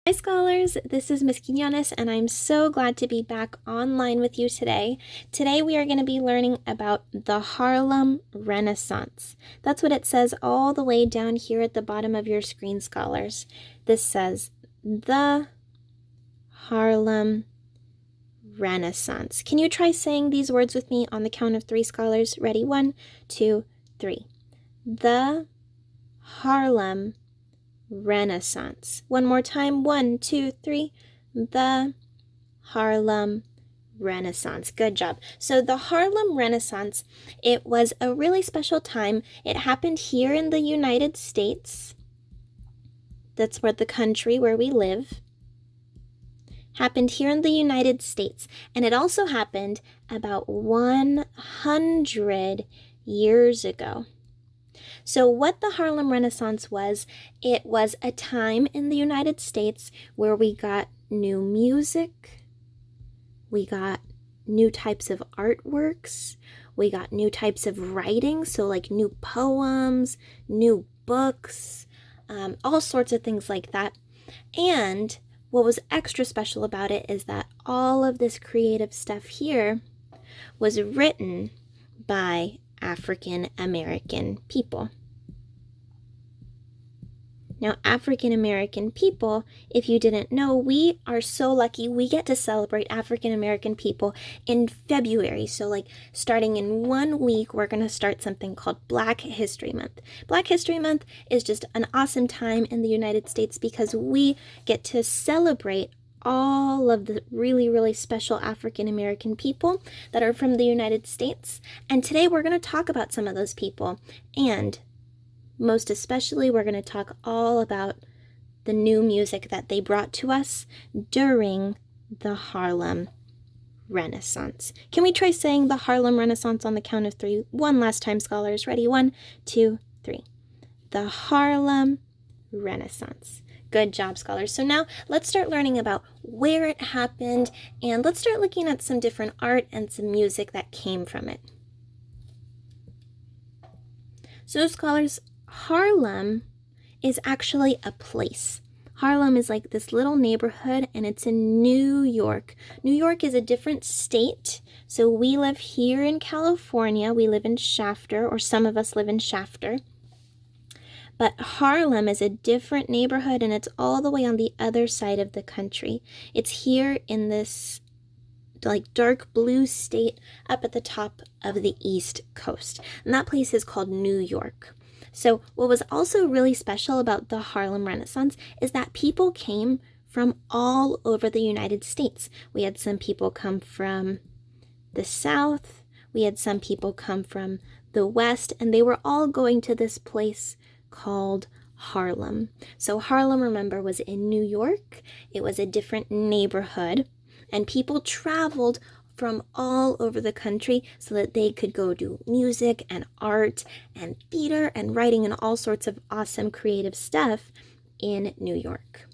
Hi scholars, this is Miss Quinonez and I'm so glad to be back online with you today. Today we are going to be learning about the Harlem Renaissance. That's what it says all the way down here at the bottom of your screen, scholars. This says the Harlem Renaissance. Can you try saying these words with me on the count of three, scholars? Ready? 1, 2, 3. The Harlem Renaissance. One more time. 1, 2, 3. The Harlem Renaissance. Good job. So the Harlem Renaissance, it was a really special time. It happened here in the United States. That's where the country where we live. Happened here in the United States. And it also happened about 100 years ago. So what the Harlem Renaissance was, it was a time in the United States where we got new music, we got new types of artworks, we got new types of writing, so like new poems, new books, all sorts of things like that. And what was extra special about it is that all of this creative stuff here was written by African American people. Now, African American people, if you didn't know, we are so lucky we get to celebrate African American people in February. So like starting in 1 week, we're going to start something called Black History Month. Black History Month is just an awesome time in the United States because we get to celebrate all of the really, really special African American people that are from the United States. And today we're going to talk about some of those people. And most especially, we're going to talk all about the new music that they brought to us during the Harlem Renaissance. Can we try saying the Harlem Renaissance on the count of 3? One last time, scholars. Ready? 1, 2, 3. The Harlem Renaissance. Good job, scholars. So now let's start learning about where it happened, and let's start looking at some different art and some music that came from it. So, scholars, Harlem is actually a place. Harlem is like this little neighborhood, and it's in New York. New York is a different state. So we live here in California. We live in Shafter, or some of us live in Shafter. But Harlem is a different neighborhood, and it's all the way on the other side of the country. It's here in this like dark blue state up at the top of the East Coast. And that place is called New York. So what was also really special about the Harlem Renaissance is that people came from all over the United States. We had some people come from the South. We had some people come from the West, and they were all going to this place called Harlem. So Harlem, remember, was in New York. It was a different neighborhood, and people traveled from all over the country so that they could go do music and art and theater and writing and all sorts of awesome creative stuff in New York.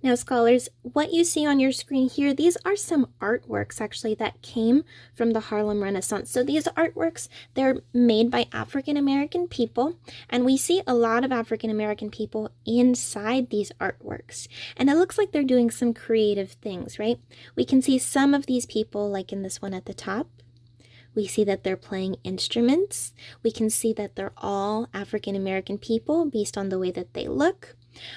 Now, scholars, what you see on your screen here, these are some artworks actually that came from the Harlem Renaissance. So these artworks, they're made by African American people, and we see a lot of African American people inside these artworks. And it looks like they're doing some creative things, right? We can see some of these people, like in this one at the top. We see that they're playing instruments. We can see that they're all African American people based on the way that they look.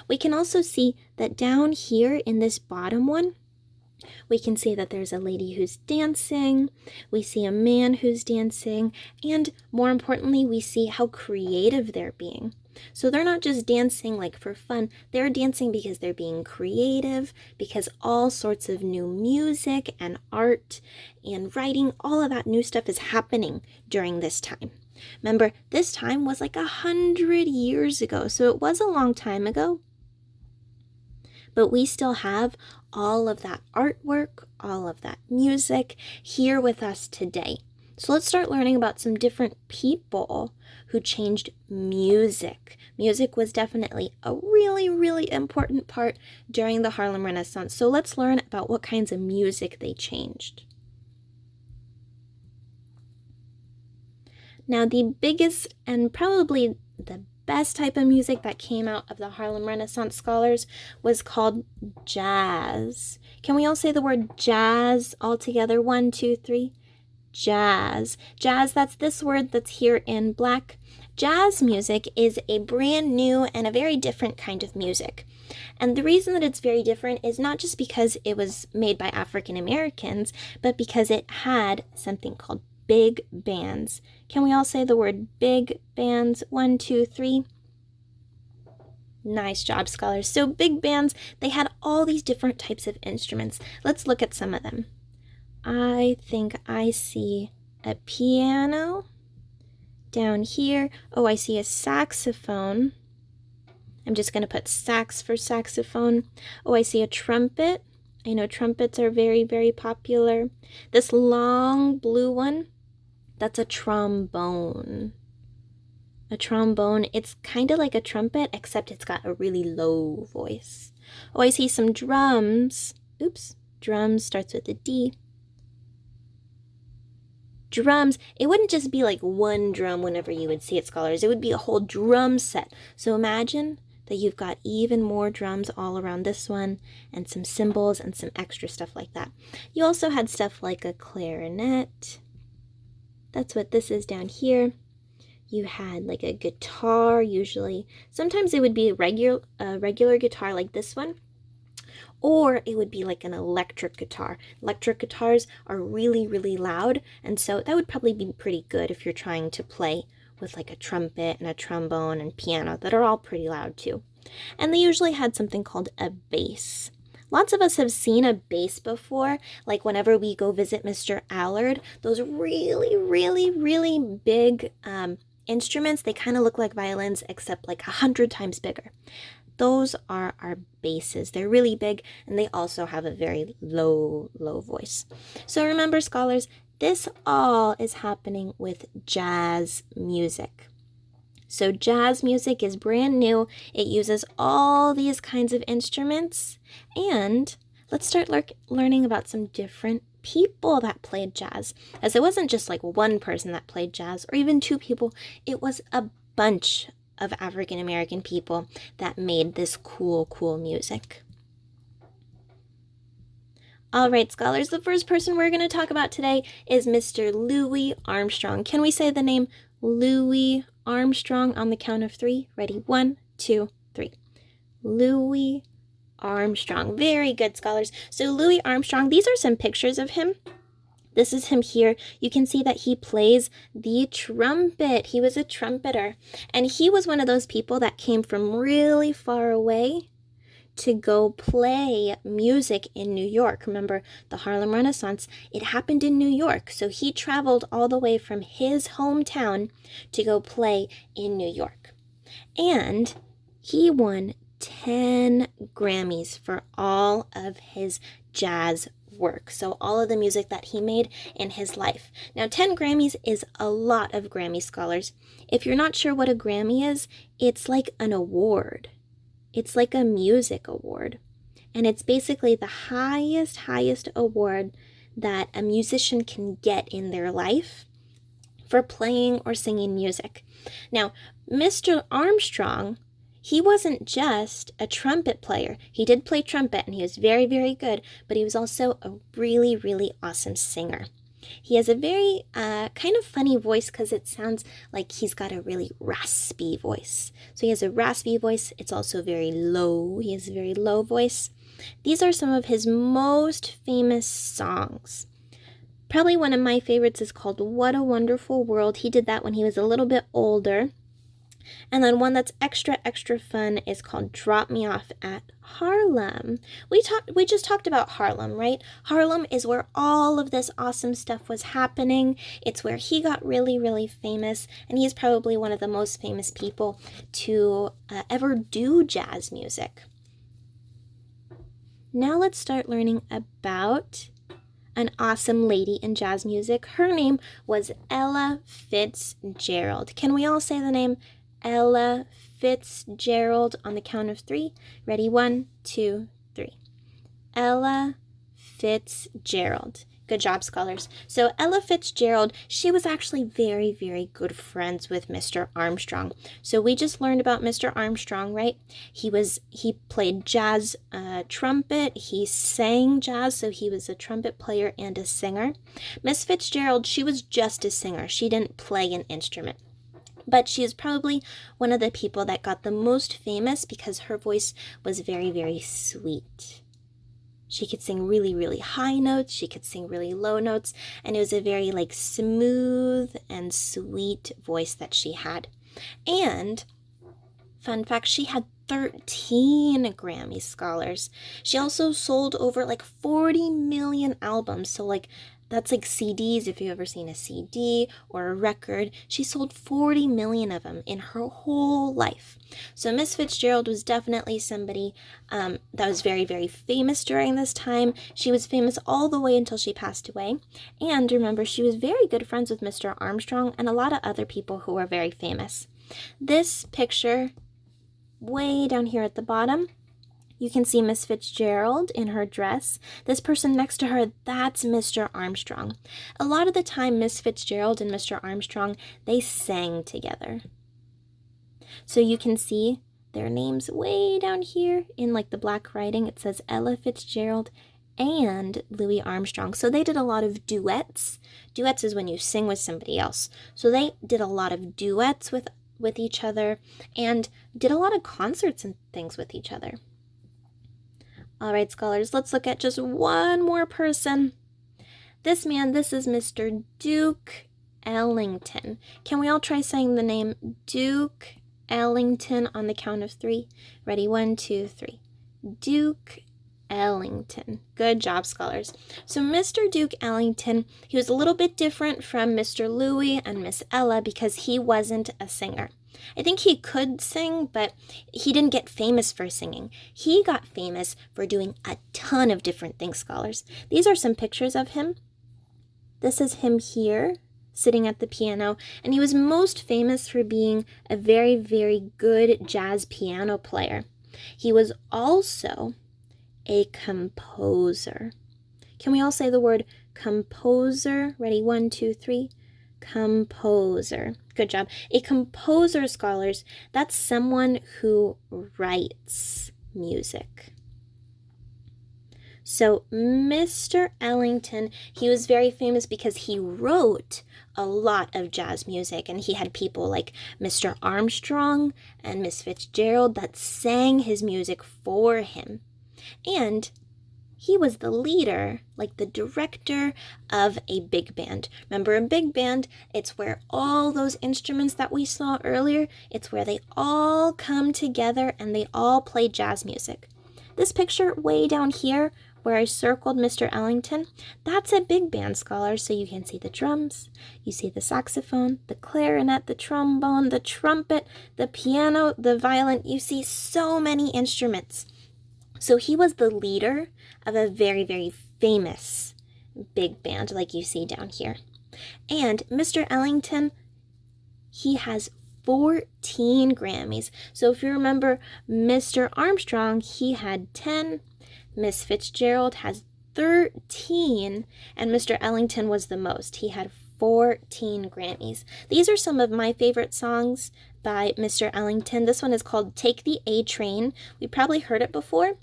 We can also see that down here in this bottom one, we can see that there's a lady who's dancing, we see a man who's dancing, and more importantly, we see how creative they're being. So they're not just dancing like for fun, they're dancing because they're being creative, because all sorts of new music and art and writing, all of that new stuff is happening during this time. Remember, this time was like 100 years ago, so it was a long time ago. But we still have all of that artwork, all of that music here with us today. So let's start learning about some different people who changed music. Music was definitely a really, really important part during the Harlem Renaissance. So let's learn about what kinds of music they changed. Now, the biggest and probably the best type of music that came out of the Harlem Renaissance scholars was called jazz. Can we all say the word jazz all together? 1, 2, 3. Jazz. Jazz, that's this word that's here in black. Jazz music is a brand new and a very different kind of music. And the reason that it's very different is not just because it was made by African Americans, but because it had something called big bands. Can we all say the word big bands? 1, 2, 3. Nice job, scholars. So big bands, they had all these different types of instruments. Let's look at some of them. I think I see a piano down here. Oh, I see a saxophone. I'm just going to put sax for saxophone. Oh, I see a trumpet. I know trumpets are very, very popular. This long blue one, that's a trombone. A trombone, it's kind of like a trumpet, except it's got a really low voice. Oh, I see some drums. Oops, drums starts with a D. Drums, it wouldn't just be like one drum whenever you would see it, scholars. It would be a whole drum set. So imagine that you've got even more drums all around this one, and some cymbals and some extra stuff like that. You also had stuff like a clarinet. That's what this is down here. You had like a guitar, usually. Sometimes it would be a regular guitar like this one, or it would be like an electric guitar. Electric guitars are really, really loud, and so that would probably be pretty good if you're trying to play with like a trumpet and a trombone and piano that are all pretty loud too. And they usually had something called a bass. Lots of us have seen a bass before, like whenever we go visit Mr. Allard, those really, really, really big instruments, they kind of look like violins except like 100 times bigger. Those are our basses. They're really big, and they also have a very low voice. So remember, scholars, this all is happening with jazz music. So jazz music is brand new. It uses all these kinds of instruments. And let's start learning about some different people that played jazz. As it wasn't just like one person that played jazz, or even two people. It was a bunch of African American people that made this cool music. All right, scholars, the first person we're going to talk about today is Mr. Louis Armstrong. Can we say the name Louis Armstrong on the count of 3? Ready? 1, 2, 3. Louis Armstrong. Very good, scholars. So Louis Armstrong, these are some pictures of him. This is him here. You can see that he plays the trumpet. He was a trumpeter. And he was one of those people that came from really far away to go play music in New York. Remember, the Harlem Renaissance, it happened in New York. So he traveled all the way from his hometown to go play in New York. And he won 10 Grammys for all of his jazz work. So all of the music that he made in his life. Now, 10 Grammys is a lot of Grammy, scholars. If you're not sure what a Grammy is, it's like an award. It's like a music award. And it's basically the highest award that a musician can get in their life for playing or singing music. Now, Mr. Armstrong, he wasn't just a trumpet player. He did play trumpet, and he was very, very good, but he was also a really, really awesome singer. He has a very kind of funny voice because it sounds like he's got a really raspy voice. So he has a raspy voice. It's also very low. He has a very low voice. These are some of his most famous songs. Probably one of my favorites is called What a Wonderful World. He did that when he was a little bit older. And then one that's extra fun is called Drop Me Off at Harlem. We just talked about Harlem, right? Harlem is where all of this awesome stuff was happening. It's where he got really, really famous, and he's probably one of the most famous people to ever do jazz music. Now let's start learning about an awesome lady in jazz music. Her name was Ella Fitzgerald. Can we all say the name Ella Fitzgerald on the count of 3? Ready? 1, 2, 3. Ella Fitzgerald. Good job, scholars. So Ella Fitzgerald, she was actually very, very good friends with Mr. Armstrong. So we just learned about Mr. Armstrong, right? He played jazz trumpet. He sang jazz, so he was a trumpet player and a singer. Miss Fitzgerald, she was just a singer. She didn't play an instrument. But she is probably one of the people that got the most famous because her voice was very, very sweet. She could sing really, really high notes. She could sing really low notes. And it was a very smooth and sweet voice that she had. And, fun fact, she had 13 Grammy, scholars. She also sold over 40 million albums. So that's CDs, if you've ever seen a CD or a record. She sold 40 million of them in her whole life. So Miss Fitzgerald was definitely somebody that was very, very famous during this time. She was famous all the way until she passed away. And remember, she was very good friends with Mr. Armstrong and a lot of other people who were very famous. This picture, way down here at the bottom, you can see Miss Fitzgerald in her dress. This person next to her, that's Mr. Armstrong. A lot of the time, Miss Fitzgerald and Mr. Armstrong, they sang together. So you can see their names way down here in the black writing. It says Ella Fitzgerald and Louis Armstrong. So they did a lot of duets. Duets is when you sing with somebody else. So they did a lot of duets with each other and did a lot of concerts and things with each other. All right, scholars, let's look at just one more person. This man, this is Mr. Duke Ellington. Can we all try saying the name Duke Ellington on the count of 3? Ready? 1, 2, 3. Duke Ellington. Good job, scholars. So Mr. Duke Ellington, he was a little bit different from Mr. Louis and Miss Ella because he wasn't a singer. I think he could sing, but he didn't get famous for singing. He got famous for doing a ton of different things, scholars. These are some pictures of him. This is him here, sitting at the piano, and he was most famous for being a very, very good jazz piano player. He was also a composer. Can we all say the word composer? Ready? 1, 2, 3. Composer. Good job. A composer, scholars, that's someone who writes music. So Mr. Ellington, he was very famous because he wrote a lot of jazz music, and he had people like Mr. Armstrong and Miss Fitzgerald that sang his music for him. And he was the leader, the director of a big band. Remember, a big band, it's where all those instruments that we saw earlier, it's where they all come together and they all play jazz music. This picture way down here, where I circled Mr. Ellington, that's a big band, scholars. So you can see the drums, you see the saxophone, the clarinet, the trombone, the trumpet, the piano, the violin. You see so many instruments. So he was the leader of a very, very famous big band like you see down here. And Mr. Ellington, he has 14 Grammys. So if you remember, Mr. Armstrong, he had 10. Miss Fitzgerald has 13. And Mr. Ellington was the most. He had 14 Grammys. These are some of my favorite songs by Mr. Ellington. This one is called Take the A Train. We probably heard it before.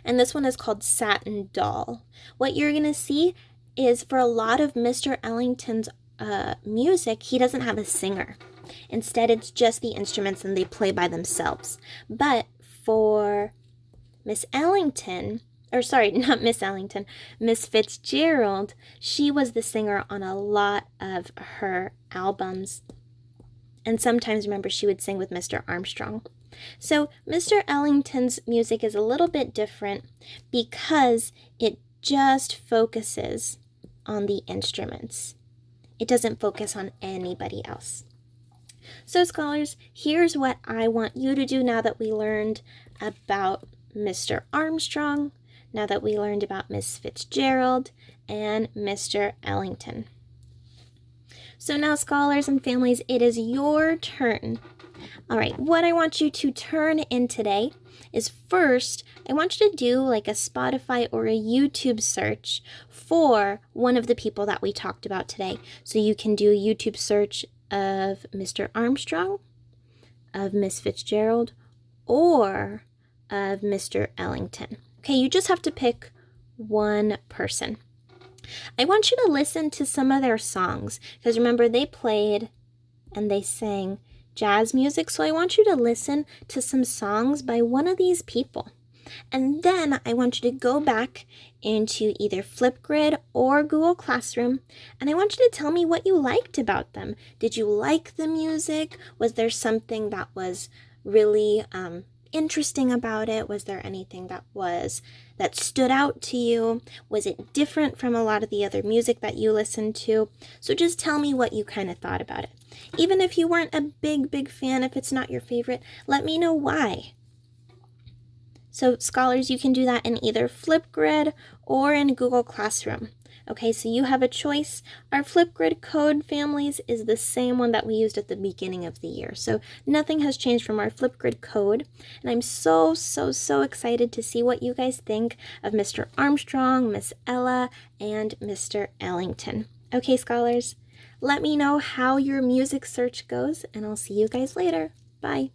And this one is called Satin Doll. What you're going to see is for a lot of Mr. Ellington's music, he doesn't have a singer. Instead, it's just the instruments and they play by themselves. But for Miss Ellington, or sorry, not Miss Ellington, Miss Fitzgerald, she was the singer on a lot of her albums. And sometimes, remember, she would sing with Mr. Armstrong. So Mr. Ellington's music is a little bit different because it just focuses on the instruments. It doesn't focus on anybody else. So scholars, here's what I want you to do now that we learned about Mr. Armstrong, now that we learned about Miss Fitzgerald and Mr. Ellington. So now, scholars and families, it is your turn All right, what I want you to turn in today is first, I want you to do like a Spotify or a YouTube search for one of the people that we talked about today. So you can do a YouTube search of Mr. Armstrong, of Miss Fitzgerald, or of Mr. Ellington. Okay, you just have to pick one person. I want you to listen to some of their songs because remember they played and they sang jazz music, so I want you to listen to some songs by one of these people. And then I want you to go back into either Flipgrid or Google Classroom, and I want you to tell me what you liked about them. Did you like the music? Was there something that was really interesting about it? Was there anything that stood out to you? Was it different from a lot of the other music that you listened to? So just tell me what you kind of thought about it. Even if you weren't a big fan, if it's not your favorite, let me know why. So scholars, you can do that in either Flipgrid or in Google Classroom. Okay, so you have a choice. Our Flipgrid code families is the same one that we used at the beginning of the year. So nothing has changed from our Flipgrid code. And I'm so excited to see what you guys think of Mr. Armstrong, Miss Ella, and Mr. Ellington. Okay, scholars, let me know how your music search goes, and I'll see you guys later. Bye.